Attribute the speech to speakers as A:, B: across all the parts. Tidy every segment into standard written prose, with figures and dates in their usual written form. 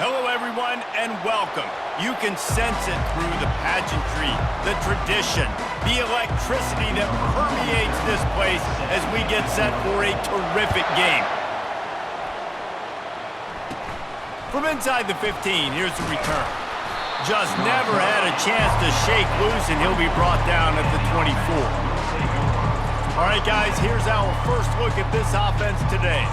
A: Hello, everyone, and welcome. You can sense it through the pageantry, the tradition, the electricity that permeates this place as we get set for a terrific game. From inside the 15, here's the return. Just never had a chance to shake loose, and he'll be brought down at the 24. All right, guys, here's our first look at this offense today.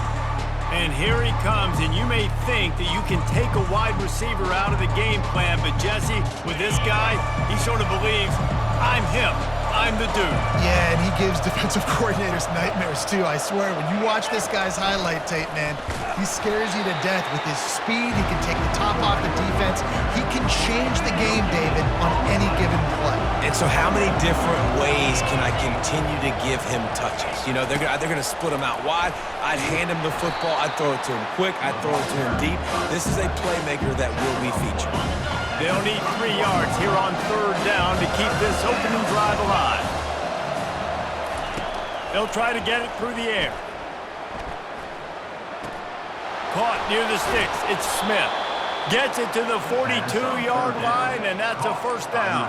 A: And here he comes, and you may think that you can take a wide receiver out of the game plan, but Jesse, with this guy, he sort of believes, I'm him. I'm the dude.
B: Yeah, and he gives defensive coordinators nightmares, too. I swear, when you watch this guy's highlight tape, man, he scares you to death with his speed. He can take the top off the defense. He can change the game, David, on any given play.
C: And so how many different ways can I continue to give him touches? You know, they're going to split him out wide. I'd hand him the football. I'd throw it to him quick. I'd throw it to him deep. This is a playmaker that will be featured.
A: They'll need 3 yards here on third down to keep this opening drive alive. They'll try to get it through the air. Caught near the sticks. It's Smith. Gets it to the 42-yard line, and that's a first down.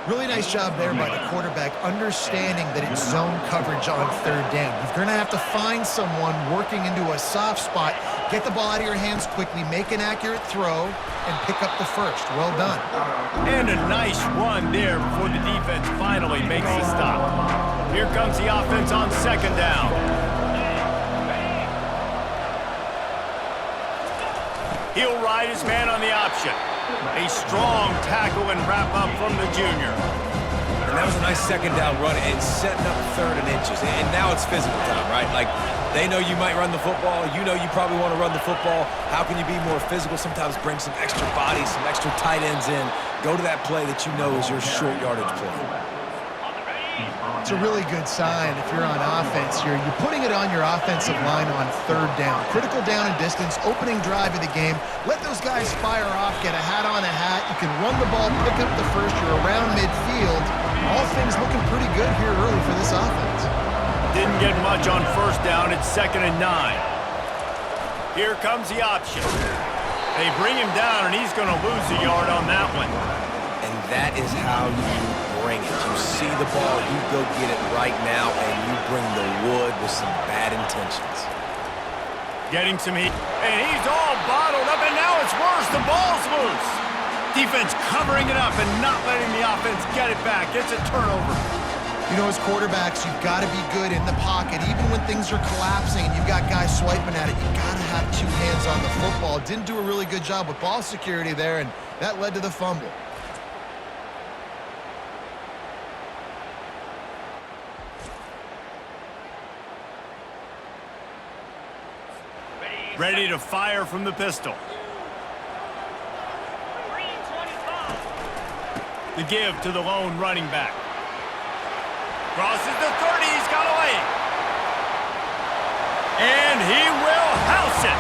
B: Really nice job there by the quarterback, understanding that it's zone coverage on third down. You're going to have to find someone working into a soft spot, get the ball out of your hands quickly, make an accurate throw, and pick up the first. Well done.
A: And a nice run there before the defense finally makes the stop. Here comes the offense on second down. He'll ride his man on the option. A strong tackle and wrap-up from the junior.
C: And that was a nice second down run and setting up third and inches. And now it's physical time, right? Like, they know you might run the football. You know you probably want to run the football. How can you be more physical? Sometimes bring some extra bodies, some extra tight ends in. Go to that play that you know is your short yardage play.
B: It's a really good sign if you're on offense here. You're putting it on your offensive line on third down. Critical down and distance, opening drive of the game. Let those guys fire off, get a hat on a hat. You can run the ball, pick up the first. You're around midfield. All things looking pretty good here early for this offense.
A: Didn't get much on first down. It's 2nd and 9. Here comes the option. They bring him down, and he's going to lose a yard on that one.
C: And that is how you bring it. You see the ball, you go get it right now, and you bring the wood with some bad intentions.
A: Getting some heat, and he's all bottled up, and now it's worse. The ball's loose. Defense covering it up and not letting the offense get it back. It's a turnover.
B: You know, as quarterbacks, you've got to be good in the pocket. Even when things are collapsing and you've got guys swiping at it, you've got to have 2 hands on the football. Didn't do a really good job with ball security there, and that led to the fumble.
A: Ready to fire from the pistol. The give to the lone running back. Crosses the 30, he's got a lane. And he will house it.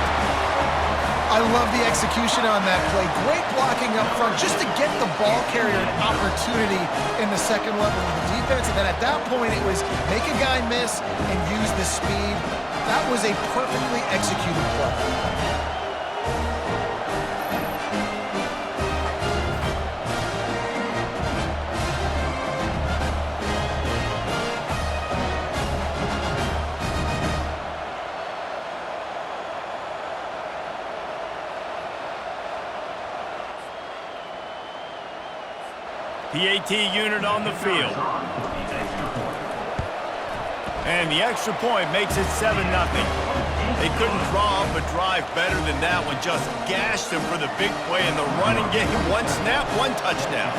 B: I love the execution on that play. Great blocking up front just to get the ball carrier an opportunity in the second level of the defense. And then at that point, it was make a guy miss and use the speed. That was a perfectly executed play.
A: PAT unit on the field. And the extra point makes it 7-0. They couldn't draw up a drive better than that one. Just gashed them for the big play in the running game. 1 snap, 1 touchdown.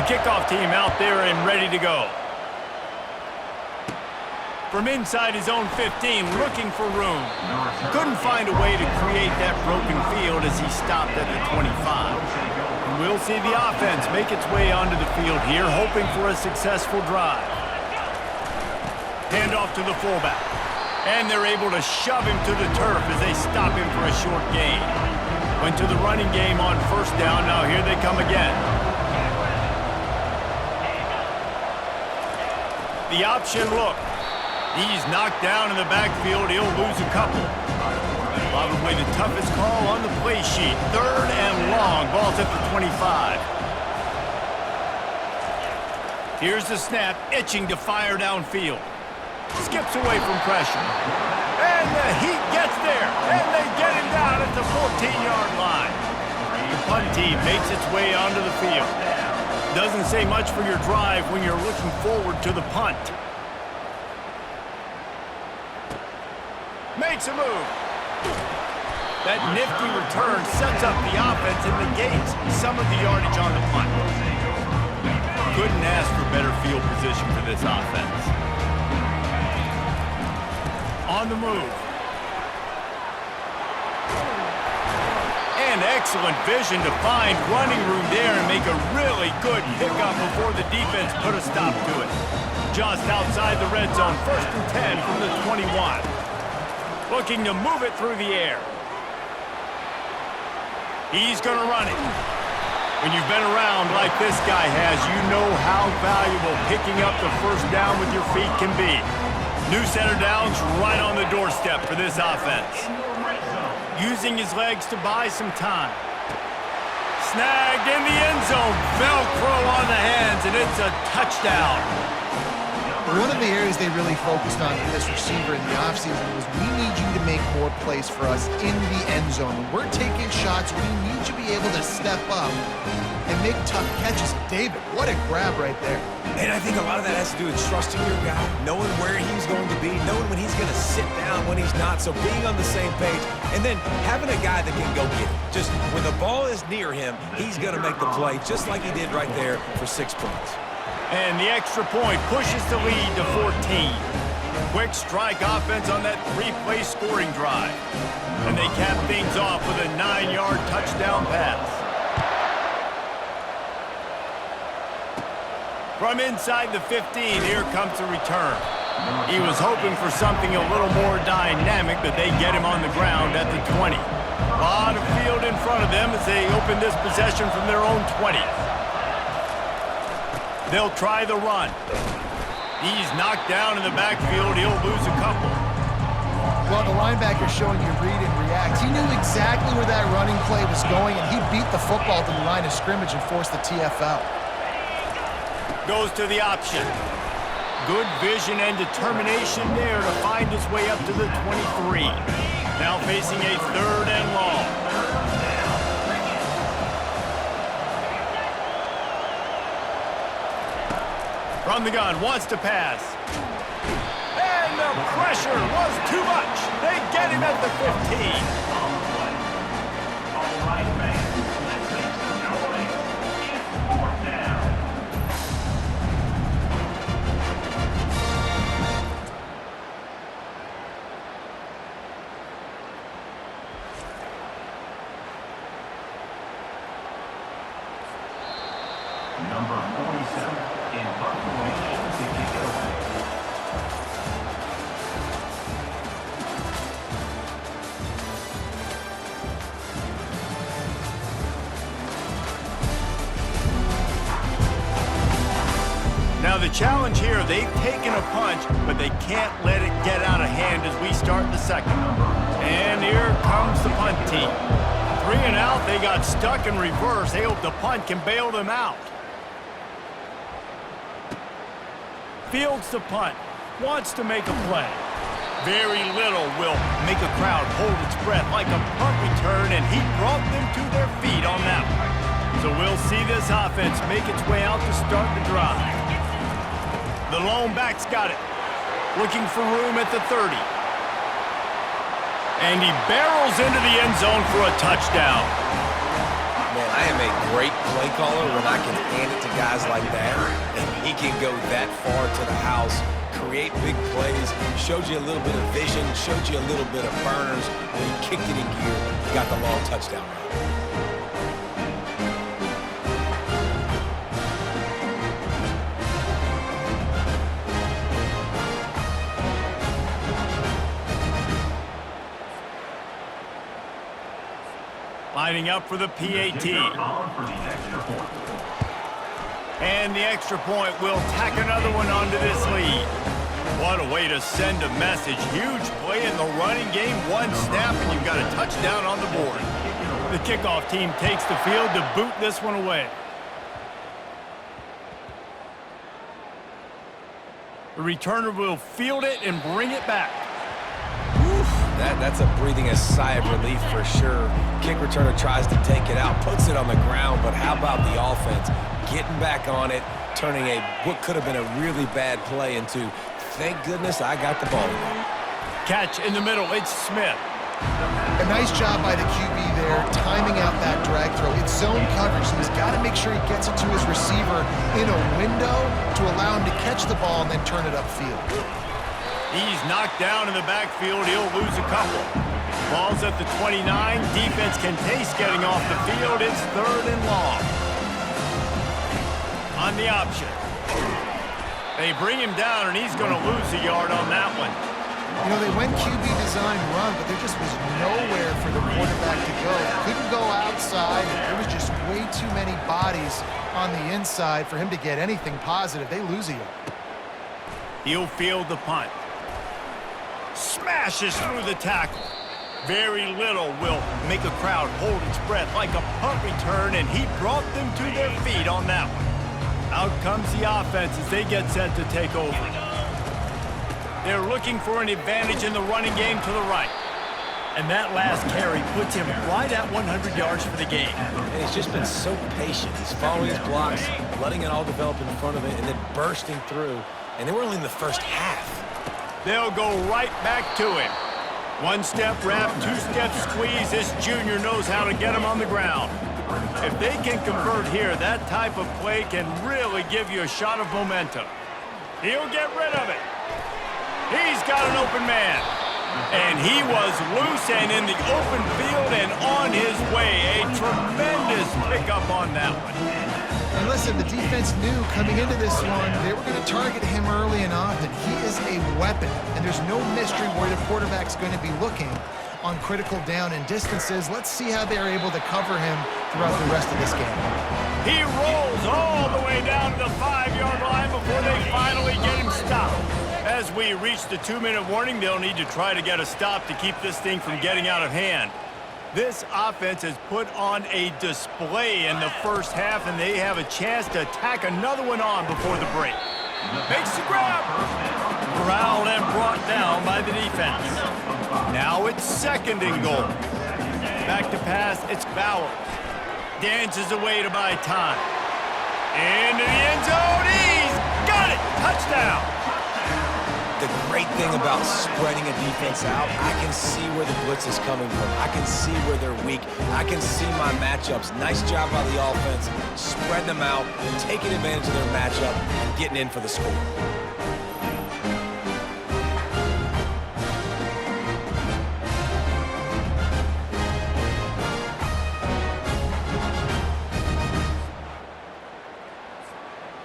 A: The kickoff team out there and ready to go. From inside his own 15, looking for room. Couldn't find a way to create that broken field as he stopped at the 25. We'll see the offense make its way onto the field here, hoping for a successful drive. Handoff to the fullback. And they're able to shove him to the turf as they stop him for a short gain. Went to the running game on first down. Now here they come again. The option look. He's knocked down in the backfield. He'll lose a couple. Probably probably the toughest call on the play sheet. 3rd and long. Ball's at the 25. Here's the snap, itching to fire downfield. Skips away from pressure. And the Heat gets there. And they get him down at the 14-yard line. The punt team makes its way onto the field. Doesn't say much for your drive when you're looking forward to the punt. Makes a move. That nifty return sets up the offense and negates some of the yardage on the punt. Couldn't ask for better field position for this offense. On the move. And excellent vision to find running room there and make a really good pickup before the defense put a stop to it. Just outside the red zone, 1st and 10 from the 21. Looking to move it through the air. He's going to run it. When you've been around like this guy has, you know how valuable picking up the 1st down with your feet can be. New center downs right on the doorstep for this offense. Using his legs to buy some time. Snagged in the end zone. Velcro on the hands, and it's a touchdown.
B: One of the areas they really focused on for this receiver in the offseason was we need you to make more plays for us in the end zone. When we're taking shots, we need you to be able to step up and make tough catches. David, what a grab right there.
C: And I think a lot of that has to do with trusting your guy, knowing where he's going to be, knowing when he's going to sit down, when he's not. So being on the same page, and then having a guy that can go get it. Just when the ball is near him, he's going to make the play just like he did right there for 6 points.
A: And the extra point pushes the lead to 14. Quick strike offense on that 3-play scoring drive. And they cap things off with a 9-yard touchdown pass. From inside the 15, here comes the return. He was hoping for something a little more dynamic, but they get him on the ground at the 20. A lot of field in front of them as they open this possession from their own 20. They'll try the run. He's knocked down in the backfield. He'll lose a couple.
B: Well, the linebacker's showing you read and react. He knew exactly where that running play was going, and he beat the football to the line of scrimmage and forced the TFL.
A: Goes to the option. Good vision and determination there to find his way up to the 23. Now facing a 3rd and long. From the gun, wants to pass. And the pressure was too much. They get him at the 15.
D: Number 47 in formation to kick it away.
A: Now the challenge here, they've taken a punch, but they can't let it get out of hand as we start the second. And here comes the punt team. 3 and out, they got stuck in reverse. They hope the punt can bail them out. Fields the punt, wants to make a play. Very little will make a crowd hold its breath like a punt return, and he brought them to their feet on that one. So we'll see this offense make its way out to start the drive. The lone back's got it, looking for room at the 30. And he barrels into the end zone for a touchdown.
C: Man, I am a great play caller when I can hand it to guys like that, and he can go that far to the house, create big plays, showed you a little bit of vision, showed you a little bit of burners. When he kicked it in gear, he got the long touchdown run.
A: Lining up for the PAT. And the extra point will tack another one onto this lead. What a way to send a message. Huge play in the running game. One snap, and you've got a touchdown on the board. The kickoff team takes the field to boot this one away. The returner will field it and bring it back.
C: That's a breathing a sigh of relief for sure. Kick returner tries to take it out, puts it on the ground, but how about the offense getting back on it, turning what could have been a really bad play into, thank goodness I got the ball.
A: Catch in the middle, it's Smith.
B: A nice job by the QB there, timing out that drag throw. It's zone coverage, so he's got to make sure he gets it to his receiver in a window to allow him to catch the ball and then turn it upfield.
A: He's knocked down in the backfield. He'll lose a couple. Ball's at the 29. Defense can taste getting off the field. It's 3rd and long. On the option. They bring him down, and he's going to lose a yard on that one.
B: You know, they went QB design run, but there just was nowhere for the quarterback to go. Couldn't go outside. There was just way too many bodies on the inside for him to get anything positive. They lose a yard.
A: He'll field the punt. Smashes through the tackle. Very little will make a crowd hold its breath like a punt return, and he brought them to their feet on that one. Out comes the offense as they get set to take over. They're looking for an advantage in the running game to the right. And that last carry puts him right at 100 yards for the game.
C: And he's just been so patient. He's following his blocks, letting it all develop in front of it, and then bursting through. And they were only in the first half.
A: They'll go right back to him. One-step wrap, two-step squeeze. This junior knows how to get him on the ground. If they can convert here, that type of play can really give you a shot of momentum. He'll get rid of it. He's got an open man. And he was loose and in the open field and on his way. A tremendous pickup on that one.
B: And listen, the defense knew coming into this one, they were going to target him early and often. He is a weapon, and there's no mystery where the quarterback's going to be looking on critical down and distances. Let's see how they're able to cover him throughout the rest of this game.
A: He rolls all the way down to the 5-yard line before they finally get him stopped. As we reach the 2-minute warning, they'll need to try to get a stop to keep this thing from getting out of hand. This offense has put on a display in the first half, and they have a chance to tack another one on before the break. Makes the grab. Corralled and brought down by the defense. Now it's 2nd and goal. Back to pass, it's Bowers. Dances away to buy time. Into the end zone, he's got it! Touchdown!
C: The great thing about spreading a defense out, I can see where the blitz is coming from. I can see where they're weak. I can see my matchups. Nice job by the offense, spreading them out, taking advantage of their matchup, and getting in for the score.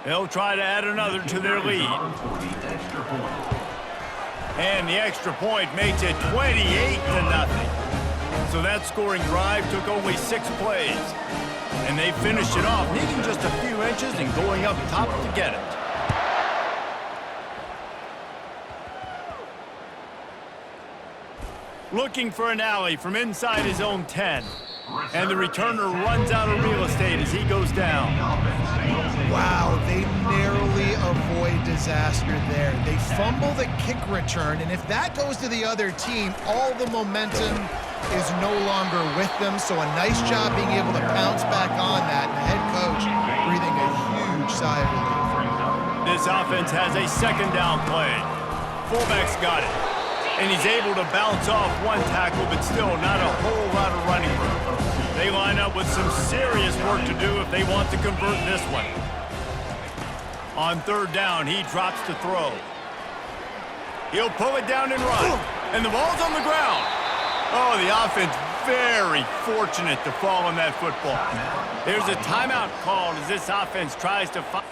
A: They'll try to add another to their lead. And the extra point makes it 28-0. So that scoring drive took only 6 plays. And they finished it off, needing just a few inches and going up top to get it. Looking for an alley from inside his own 10. And the returner runs out of real estate as he goes down.
B: Wow, they narrowly avoid disaster there. They fumble the kick return, and if that goes to the other team, all the momentum is no longer with them. So a nice job being able to pounce back on that, and the head coach breathing a huge sigh of relief.
A: This offense has a 2nd down play. Fullback's got it. And he's able to bounce off one tackle, but still not a whole lot of running room. They line up with some serious work to do if they want to convert this one. On 3rd down, he drops to throw. He'll pull it down and run. And the ball's on the ground. Oh, the offense very fortunate to fall on that football. There's a timeout called as this offense tries to find.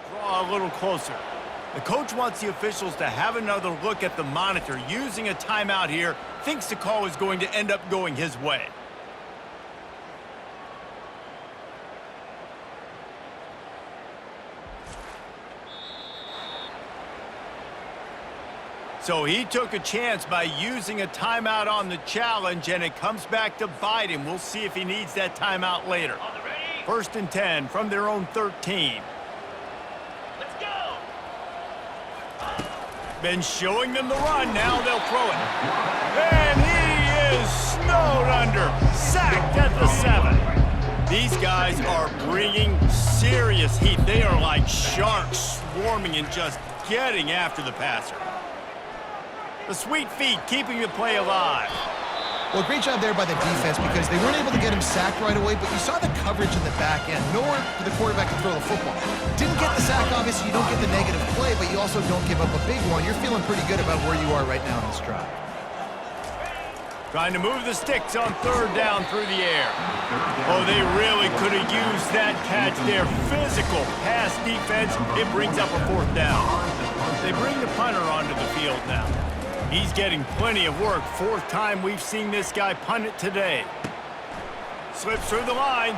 A: Draw a little closer. The coach wants the officials to have another look at the monitor using a timeout here. Thinks the call is going to end up going his way. So he took a chance by using a timeout on the challenge, and it comes back to bite him. We'll see if he needs that timeout later. 1st and 10 from their own 13.
D: Let's go.
A: Been showing them the run. Now they'll throw it. And he is snowed under. Sacked at the 7. These guys are bringing serious heat. They are like sharks swarming and just getting after the passer. The sweet feet keeping the play alive.
B: Well, great job there by the defense because they weren't able to get him sacked right away, but you saw the coverage in the back end. Nowhere for the quarterback to throw the football. Didn't get the sack, obviously. You don't get the negative play, but you also don't give up a big one. You're feeling pretty good about where you are right now in this drive.
A: Trying to move the sticks on 3rd down through the air. Oh, they really could have used that catch there. Physical pass defense. It brings up a 4th down. They bring the punter onto the field now. He's getting plenty of work. 4th time we've seen this guy punt it today. Slips through the line.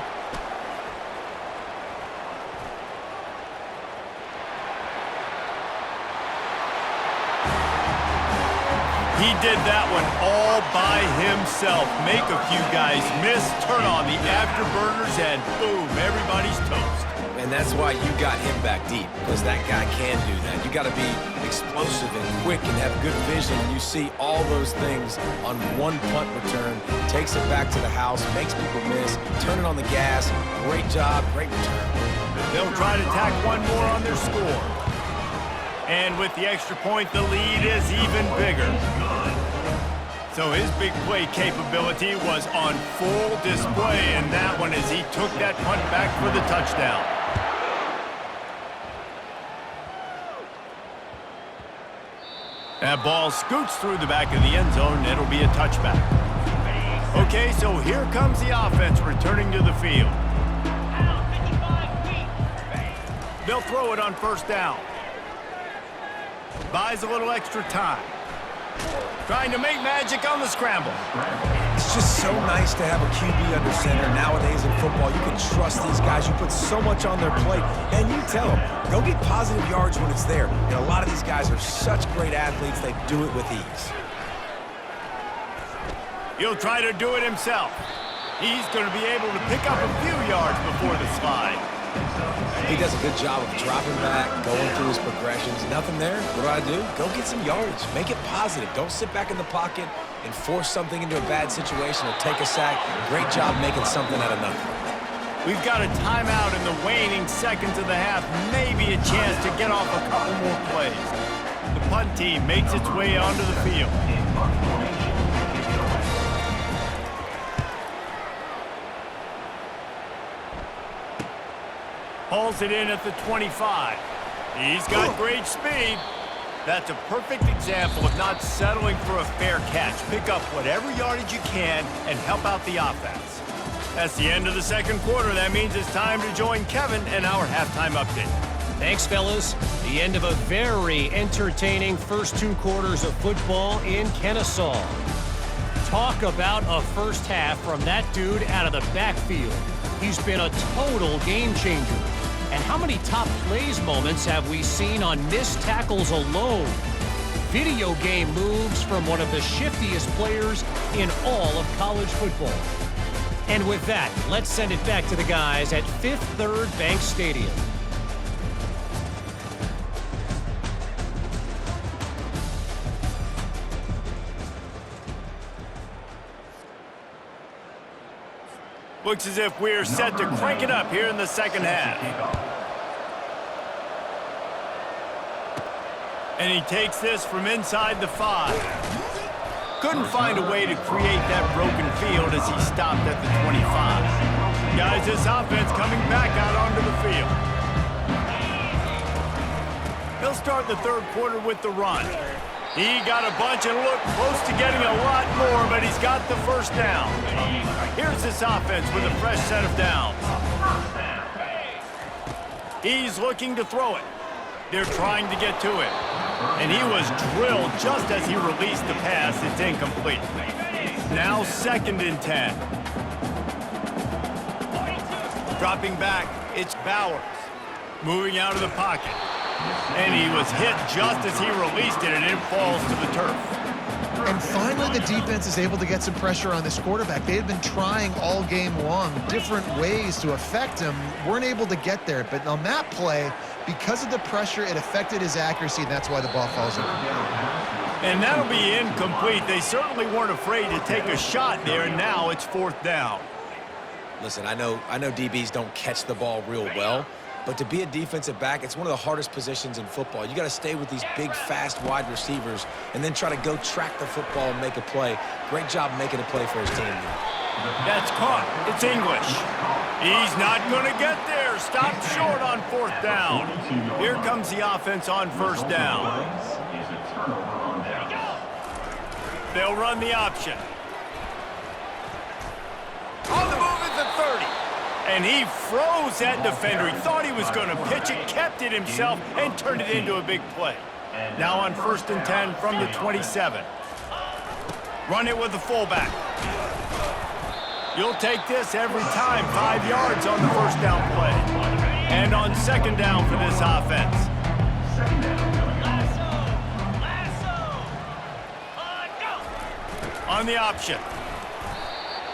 A: He did that one all by himself. Make a few guys miss, turn on the afterburners, and boom, everybody's toast.
C: And that's why you got him back deep, because that guy can do that. You got to be explosive and quick and have good vision. And you see all those things on one punt return. Takes it back to the house, makes people miss, turning on the gas. Great job, great return.
A: They'll try to tack one more on their score. And with the extra point, the lead is even bigger. So his big play capability was on full display in that one as he took that punt back for the touchdown. That ball scoots through the back of the end zone, and it'll be a touchback. Okay, so here comes the offense returning to the field. They'll throw it on 1st down. Buys a little extra time. Trying to make magic on the scramble.
C: It's just so nice to have a QB under center. Nowadays in football, you can trust these guys. You put so much on their plate, and you tell them, go get positive yards when it's there. And a lot of these guys are such great athletes, they do it with ease.
A: He'll try to do it himself. He's going to be able to pick up a few yards before the slide.
C: He does a good job of dropping back, going through his progressions. Nothing there. What do? Go get some yards. Make it positive. Don't sit back in the pocket and force something into a bad situation or take a sack. Great job making something out of nothing.
A: We've got a timeout in the waning seconds of the half. Maybe a chance to get off a couple more plays. The punt team makes its way onto the field. Hauls it in at the 25. He's got great speed. That's a perfect example of not settling for a fair catch. Pick up whatever yardage you can and help out the offense. That's the end of the 2nd quarter. That means it's time to join Kevin in our halftime update.
E: Thanks, fellas. The end of a very entertaining first 2 quarters of football in Kennesaw. Talk about a first half from that dude out of the backfield. He's been a total game changer. And how many top plays moments have we seen on missed tackles alone? Video game moves from one of the shiftiest players in all of college football. And with that, let's send it back to the guys at Fifth Third Bank Stadium.
A: Looks as if we're set to crank it up here in the 2nd half. And he takes this from inside the 5. Couldn't find a way to create that broken field as he stopped at the 25. Guys, this offense coming back out onto the field. They'll start the 3rd quarter with the run. He got a bunch and looked close to getting a lot more, but he's got the 1st down. Here's this offense with a fresh set of downs. He's looking to throw it. They're trying to get to it. And he was drilled just as he released the pass. It's incomplete. Now 2nd and 10. Dropping back, it's Bowers. Moving out of the pocket. And he was hit just as he released it, and it falls to the turf.
B: And finally, the defense is able to get some pressure on this quarterback. They had been trying all game long different ways to affect him, weren't able to get there. But on that play, because of the pressure, it affected his accuracy, and that's why the ball falls incomplete.
A: And that'll be incomplete. They certainly weren't afraid to take a shot there, and now it's 4th down.
C: Listen, I know DBs don't catch the ball real well, but to be a defensive back, it's one of the hardest positions in football. You got to stay with these big, fast, wide receivers and then try to go track the football and make a play. Great job making a play for his team there.
A: That's caught. It's English. He's not going to get there. Stopped short on 4th down. Here comes the offense on 1st down. They'll run the option. On the move at the 30. And he froze that defender. He thought he was going to pitch it, kept it himself, and turned it into a big play. Now on 1st and 10 from the 27. Run it with the fullback. You'll take this every time. 5 yards on the 1st down play. And on 2nd down for this offense. On the option.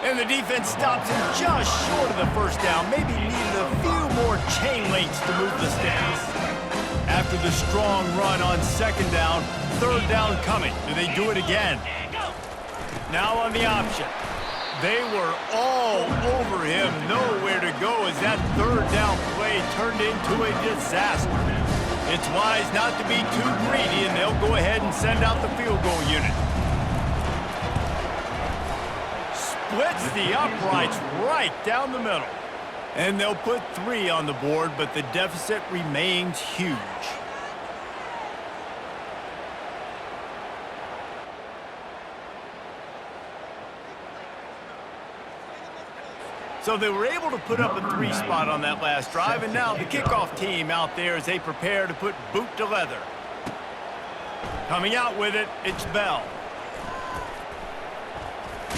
A: And the defense stops him just short of the 1st down. Maybe needed a few more chain links to move the sticks. After the strong run on 2nd down, 3rd down coming. Do they do it again? Now on the option. They were all over him. Nowhere to go as that 3rd down play turned into a disaster. It's wise not to be too greedy, and they'll go ahead and send out the field goal unit. Splits the uprights right down the middle. And they'll put 3 on the board, but the deficit remains huge. So they were able to put up a 3 spot on that last drive, and now the kickoff team out there as they prepare to put boot to leather. Coming out with it, it's Bell.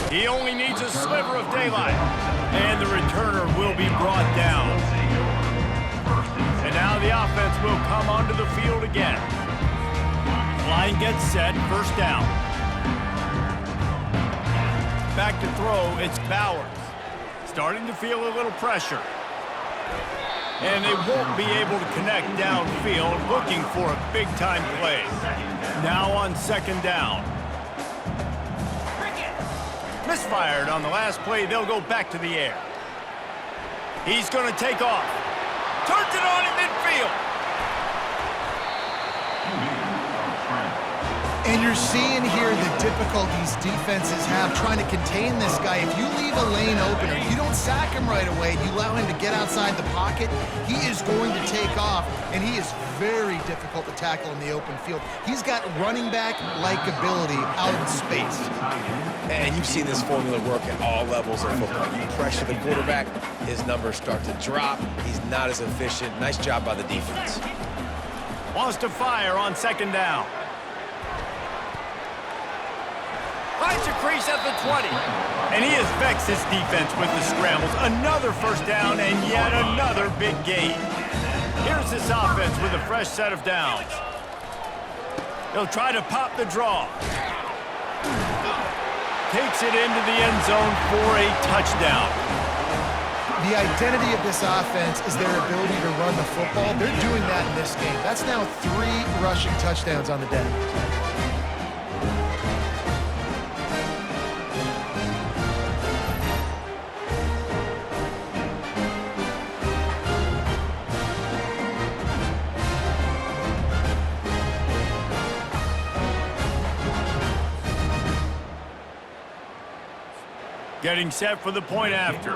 A: He only needs a sliver of daylight, and the returner will be brought down. And now the offense will come onto the field again. Line gets set, 1st down. Back to throw, it's Bowers. Starting to feel a little pressure. And they won't be able to connect downfield, looking for a big-time play. Now on 2nd down. Misfired on the last play. They'll go back to the air. He's going to take off. Turns it on in midfield.
B: And you're seeing here the difficulties defenses have trying to contain this guy. If you leave a lane open or you don't sack him right away, you allow him to get outside the pocket, he is going to take off, and he is very difficult to tackle in the open field. He's got running back-like ability out in space.
C: And you've seen this formula work at all levels of football. You pressure the quarterback, his numbers start to drop. He's not as efficient. Nice job by the defense.
A: Wants to fire on 2nd down. Finds a crease at the 20. And he has vexed his defense with the scrambles. Another 1st down and yet another big gain. Here's this offense with a fresh set of downs. They'll try to pop the draw. Takes it into the end zone for a touchdown.
B: The identity of this offense is their ability to run the football. They're doing that in this game. That's now 3 rushing touchdowns on the day.
A: Getting set for the point after.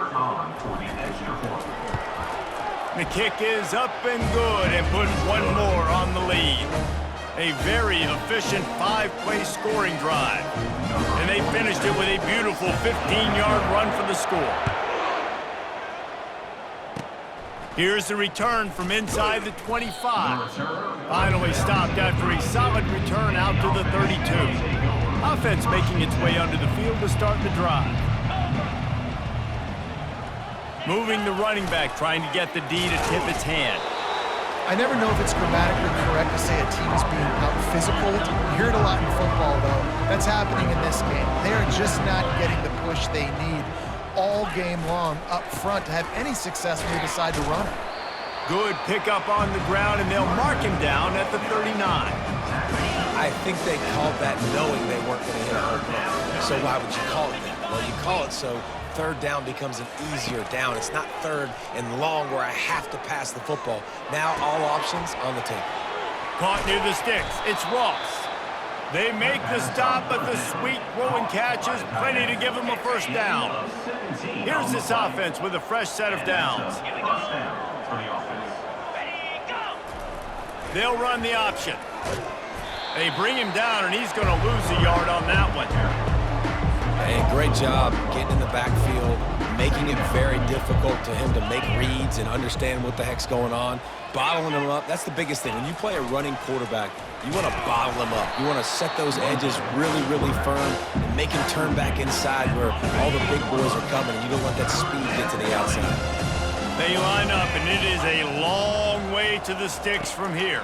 A: The kick is up and good and put 1 more on the lead. A very efficient 5-play scoring drive. And they finished it with a beautiful 15-yard run for the score. Here's the return from inside the 25. Finally stopped after a solid return out to the 32. Offense making its way under the field to start the drive. Moving the running back, trying to get the D to tip its hand.
B: I never know if it's grammatically correct to say a team is being out-physical. You hear it a lot in football, though. That's happening in this game. They are just not getting the push they need all game long up front to have any success when they decide to run it.
A: Good pickup on the ground, and they'll mark him down at the 39.
C: I think they called that knowing they weren't going to hit a home run. So why would you call it that? Well, you call it so third down becomes an easier down. It's not third and long where I have to pass the football. Now all options on the table.
A: Caught near the sticks. It's Ross. They make the stop, but the sweet throw and catch is plenty to give them a first down. Here's this offense with a fresh set of downs. They'll run the option. They bring him down, and he's going to lose a yard on that one.
C: Hey, great job getting in the backfield, making it very difficult to him to make reads and understand what the heck's going on. Bottling him up, that's the biggest thing. When you play a running quarterback, you want to bottle him up. You want to set those edges really, really firm and make him turn back inside where all the big boys are coming, and you don't let that speed get to the outside.
A: They line up, and it is a long way to the sticks from here.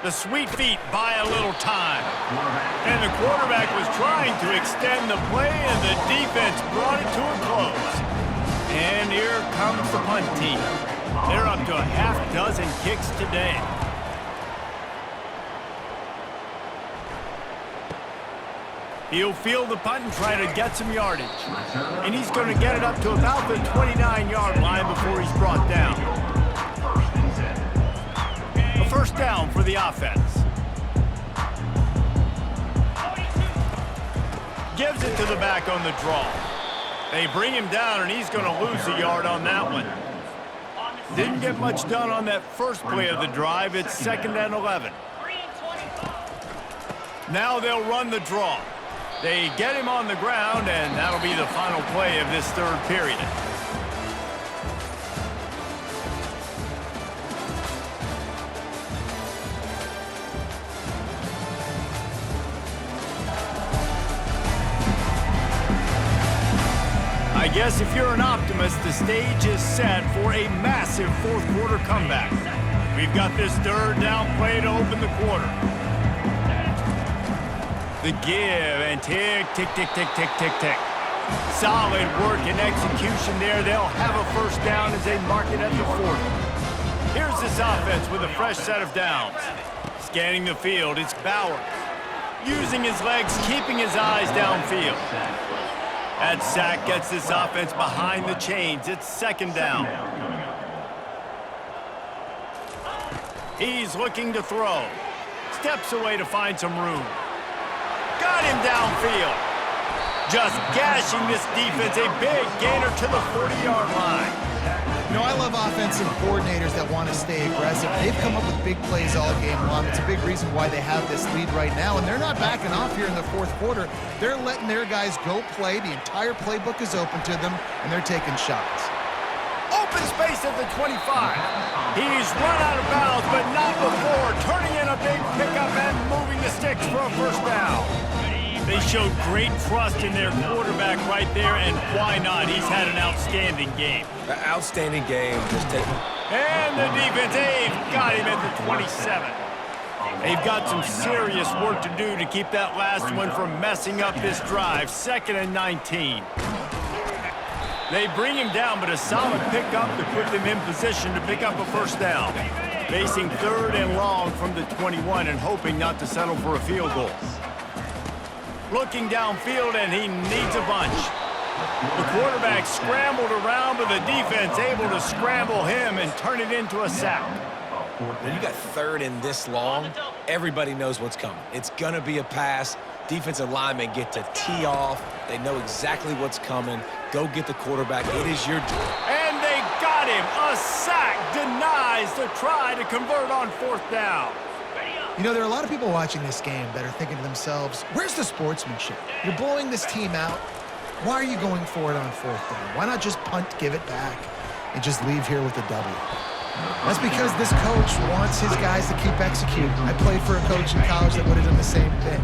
A: The sweet feet buy a little time. And the quarterback was trying to extend the play, and the defense brought it to a close. And here comes the punt team. They're up to a half dozen kicks today. He'll field the punt and try to get some yardage. And he's going to get it up to about the 29-yard line before he's brought down. A first down for the offense. Gives it to the back on the draw. They bring him down, and he's going to lose a yard on that one. Didn't get much done on that first play of the drive. It's 2nd and 11. Now they'll run the draw. They get him on the ground, and that'll be the final play of this third period. I guess if you're an optimist, the stage is set for a massive fourth-quarter comeback. We've got this third down play to open the quarter. The give and tick, tick, tick, tick, tick, tick, tick. Solid work and execution there. They'll have a first down as they mark it at the 40. Here's this offense with a fresh set of downs. Scanning the field, it's Bauer. Using his legs, keeping his eyes downfield. That sack gets this offense behind the chains. It's 2nd down. He's looking to throw. Steps away to find some room. Got him downfield. Just gashing this defense. A big gainer to the 40-yard line.
B: You know, I love offensive coordinators that want to stay aggressive. They've come up with big plays all game long. It's a big reason why they have this lead right now, and they're not backing off here in the fourth quarter. They're letting their guys go play. The entire playbook is open to them, and they're taking shots.
A: Open space at the 25. He's run out of bounds, but not before. Turning in a big pickup and moving the sticks for a first down. They showed great trust in their quarterback right there, and why not? He's had an outstanding game.
C: An outstanding game. Just taking.
A: And the defense, they've got him at the 27. They've got some serious work to do to keep that last one from messing up this drive. 2nd and 19. They bring him down, but a solid pickup to put them in position to pick up a first down. Facing 3rd and long from the 21 and hoping not to settle for a field goal. Looking downfield, and he needs a bunch. The quarterback scrambled around, but the defense able to scramble him and turn it into a sack.
C: When you got 3rd and this long, everybody knows what's coming. It's going to be a pass. Defensive linemen get to tee off. They know exactly what's coming. Go get the quarterback. It is your job.
A: And they got him. A sack denies the try to convert on 4th down.
B: You know, there are a lot of people watching this game that are thinking to themselves, where's the sportsmanship? You're blowing this team out. Why are you going for it on 4th down? Why not just punt, give it back, and just leave here with a W? That's because this coach wants his guys to keep executing. I played for a coach in college that would have done the same thing.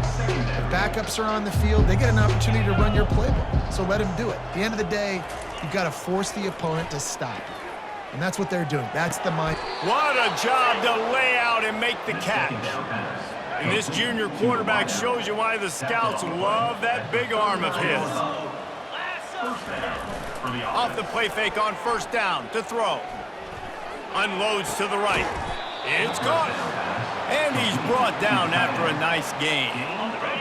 B: If backups are on the field, they get an opportunity to run your playbook, so let them do it. At the end of the day, you've got to force the opponent to stop. And that's what they're doing. That's the mind.
A: What a job to lay out and make the catch. And this junior quarterback shows you why the scouts love that big arm of his. Off the play fake on first down to throw. Unloads to the right. It's caught. And he's brought down after a nice gain.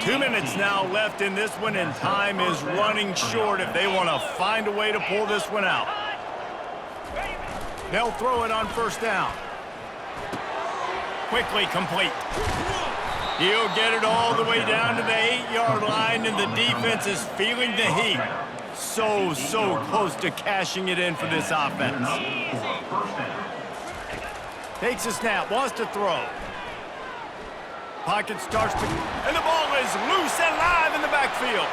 A: 2 minutes now left in this one, and time is running short if they want to find a way to pull this one out. They'll throw it on first down. Quickly complete. He'll get it all the way down to the 8-yard line, and the defense is feeling the heat. So close to cashing it in for this offense. Takes a snap, wants to throw. Pocket starts to... And the ball is loose and live in the backfield.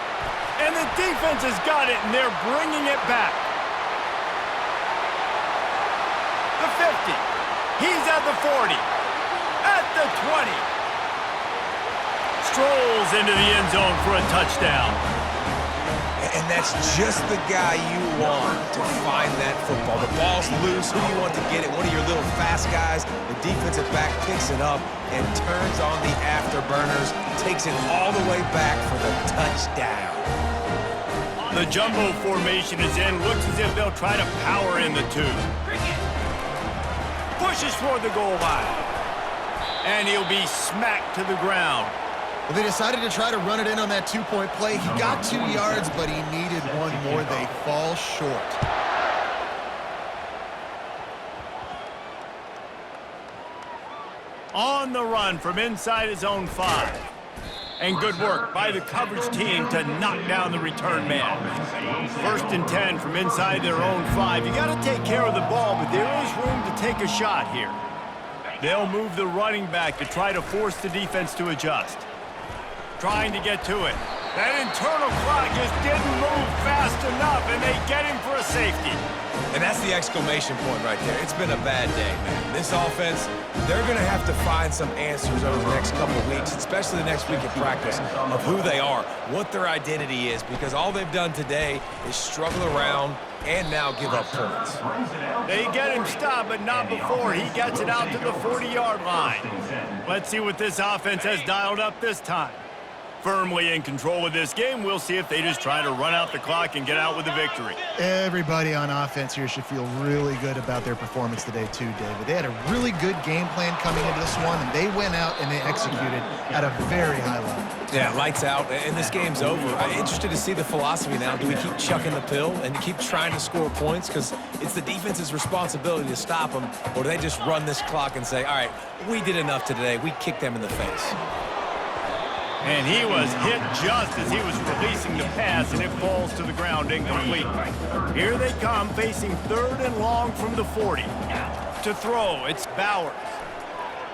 A: And the defense has got it, and they're bringing it back. The 50. He's at the 40. At the 20. Strolls into the end zone for a touchdown.
C: And that's just the guy you want to find that football. The ball's loose. Who do you want to get it? One of your little fast guys. The defensive back picks it up and turns on the afterburners. Takes it all the way back for the touchdown.
A: The jumbo formation is in. Looks as if they'll try to power in the two. Pushes toward the goal line. And he'll be smacked to the ground.
B: Well, they decided to try to run it in on that two-point play. He got 2 yards, but he needed one more. They fall short.
A: On the run from inside his own 5. And good work by the coverage team to knock down the return man. 1st and 10 from inside their own 5. You got to take care of the ball, but there is room to take a shot here. They'll move the running back to try to force the defense to adjust. Trying to get to it. That internal clock just didn't move fast enough, and they get him for a safety.
C: And that's the exclamation point right there. It's been a bad day, man. This offense, they're going to have to find some answers over the next couple of weeks, especially the next week of practice, of who they are, what their identity is, because all they've done today is struggle around and now give up points.
A: They get him stopped, but not before he gets it out to the 40-yard line. Let's see what this offense has dialed up this time. Firmly in control of this game. We'll see if they just try to run out the clock and get out with the victory.
B: Everybody on offense here should feel really good about their performance today too, David. They had a really good game plan coming into this one, and they went out and they executed at a very high level.
C: Yeah, lights out, and this game's over. I'm interested to see the philosophy now. Do we keep chucking the pill and keep trying to score points? Because it's the defense's responsibility to stop them, or do they just run this clock and say, all right, we did enough today. We kicked them in the face.
A: And he was hit just as he was releasing the pass, and it falls to the ground incomplete. Here they come, facing 3rd and long from the 40. To throw, it's Bowers.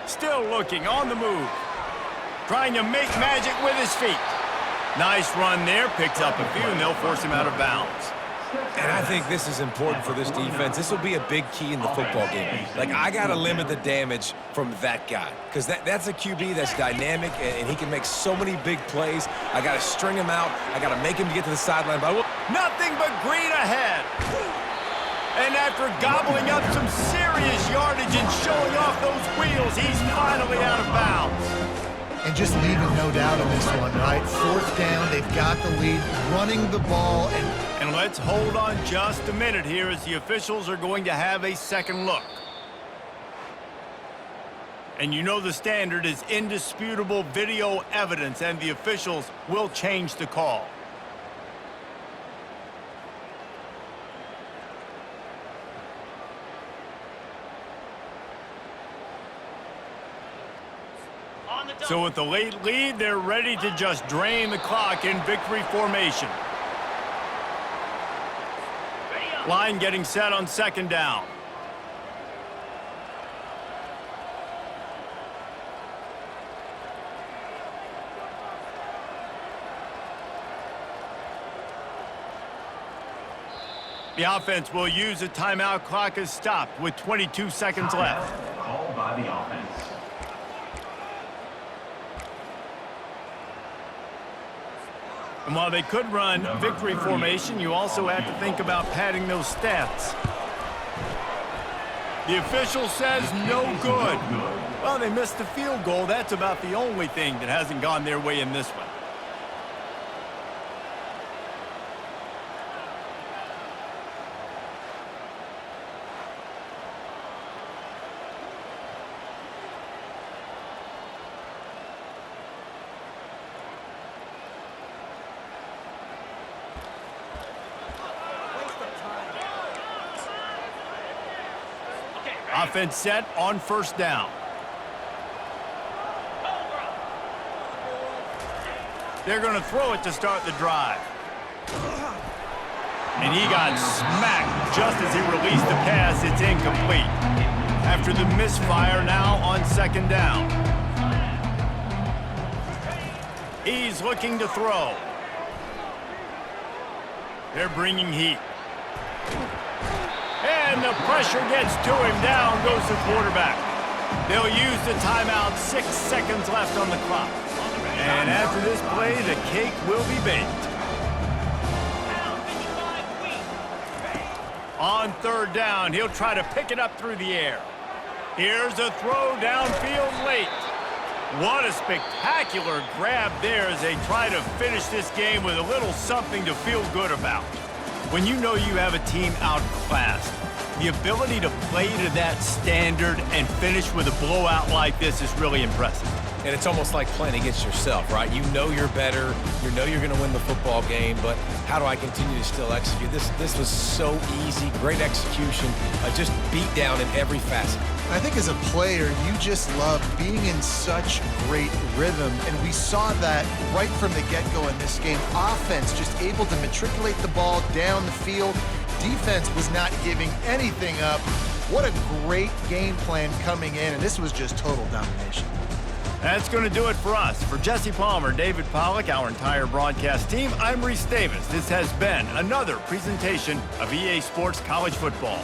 A: Still looking, on the move. Trying to make magic with his feet. Nice run there, picks up a few, and they'll force him out of bounds.
C: And I think this is important for this defense. This will be a big key in the football game. Like, I got to limit the damage from that guy, because that's a QB that's dynamic, and he can make so many big plays. I got to string him out. I got to make him get to the sideline. But
A: nothing but green ahead. And after gobbling up some serious yardage and showing off those wheels, he's finally out of bounds.
B: And just leaving no doubt in this one, right? 4th down, they've got the lead, running the ball.
A: And let's hold on just a minute here as the officials are going to have a second look. And you know the standard is indisputable video evidence, and the officials will change the call. So with the late lead, they're ready to just drain the clock in victory formation. Line getting set on 2nd down. The offense will use a timeout. Clock is stopped with 22 seconds left.
D: Called by the offense.
A: And while they could run victory formation, you also have to think about padding those stats. The official says no good. Well, they missed the field goal. That's about the only thing that hasn't gone their way in this one. Offense set on first down. They're going to throw it to start the drive. And he got smacked just as he released the pass. It's incomplete. After the misfire, now on second down. He's looking to throw. They're bringing heat. And the pressure gets to him. Down goes the quarterback. They'll use the timeout. 6 seconds left on the clock. And after this play, the cake will be baked. On third down, he'll try to pick it up through the air. Here's a throw downfield late. What a spectacular grab there as they try to finish this game with a little something to feel good about. When you know you have a team outclassed, the ability to play to that standard and finish with a blowout like this is really impressive.
C: And it's almost like playing against yourself, right? You know you're better. You know you're going to win the football game, but how do I continue to still execute? This was so easy, great execution, just beat down in every facet.
B: I think as a player, you just love being in such great rhythm, and we saw that right from the get-go in this game. Offense just able to matriculate the ball down the field. Defense was not giving anything up. What a great game plan coming in, and this was just total domination.
A: That's going to do it for us. For Jesse Palmer, David Pollack, our entire broadcast team, I'm Reese Davis. This has been another presentation of EA Sports College Football.